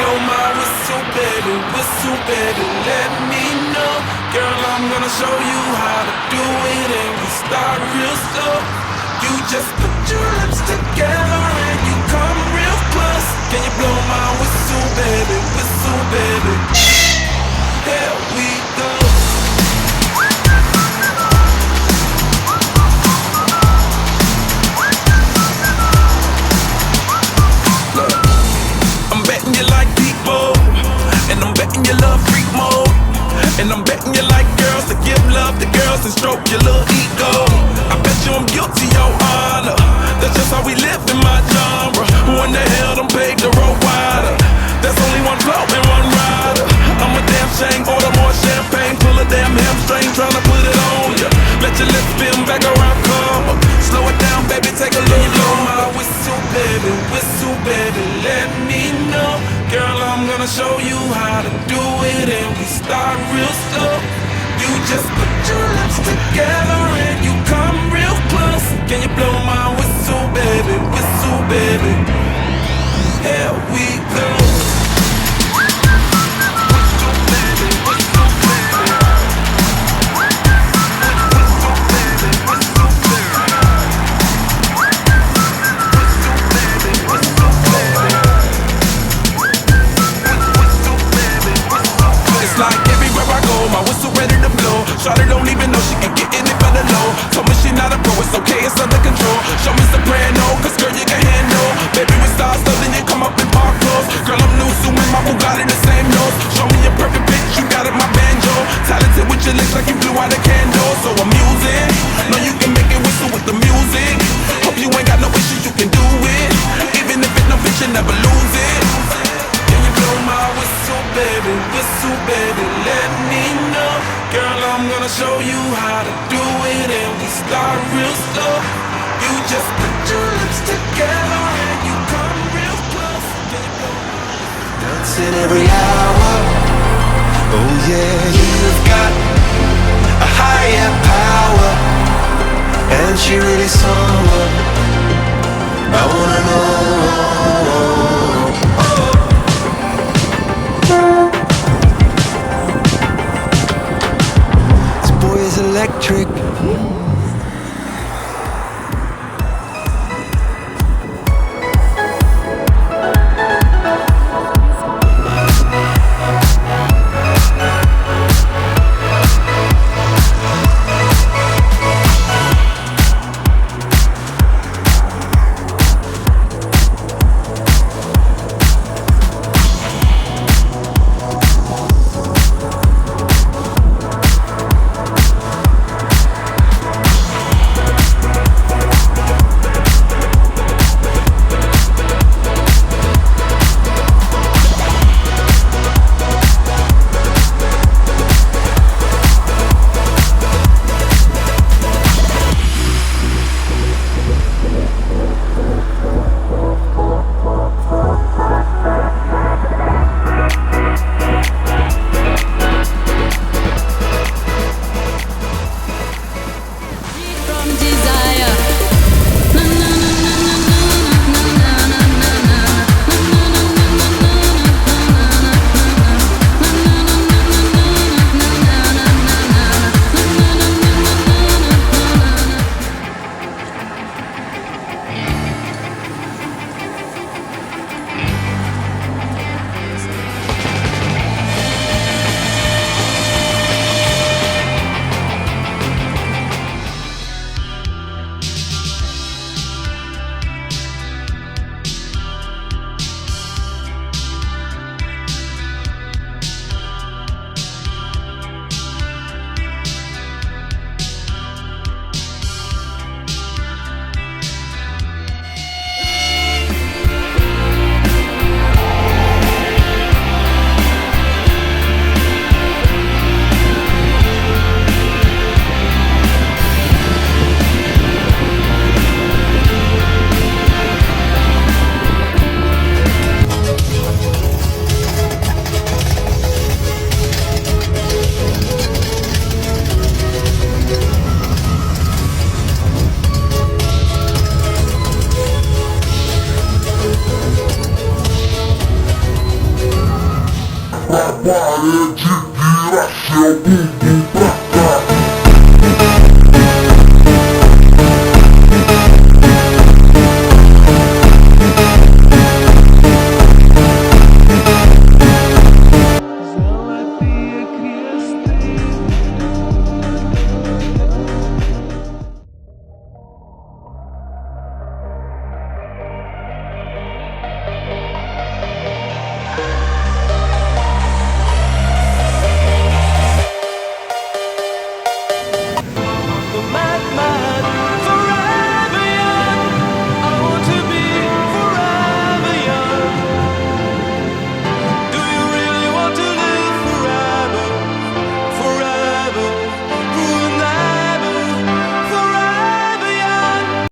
blow my whistle, baby, let me know. Girl, I'm gonna show you how to do it, and we start real slow. You just put your lips together and you come real close. Can you blow my whistle, baby, here we go. I'm betting you like people, and I'm betting you love freak mode, and I'm betting you like girls to give love to girls and stroke your little ego. I bet you I'm guilty, your honor. That's just how we live in my genre. Who in the hell done paved the road wider? There's only one flow and one rider. I'm a damn shame, order more champagne, pull a damn hamstring, tryna put it on ya. Let your lips spin back around, come up. Slow it down, baby, take a little blow my whistle, baby, let me know. Girl, I'm gonna show you how to do it, and we start real slow. You just put your lips together and you come real close. Can you blow my whistle, baby, here we go. Shawty don't even know she can get any better low. Told me she not a pro, it's okay, it's under control. Show me soprano, cause girl you can handle. Baby with stars, so then you come up in park clothes. Girl I'm new, so with my Bugatti the same nose. Show me a perfect pitch, you got it, my banjo. Talented with your lips like you blew out a candle. So I'm using, know you can make it whistle with the music. Hope you ain't got no issues, you can do it. Even if it's no bitch, you never lose it. Can you blow my whistle, baby, let me know. Girl, I'm gonna show you how to do it, and we start real slow. You just put your lips together and you come real close. Dancing every hour. Oh yeah, you've got a higher power, and she really someone I wanna know. Electric. parede, vira seu bumbum pra cá. The madman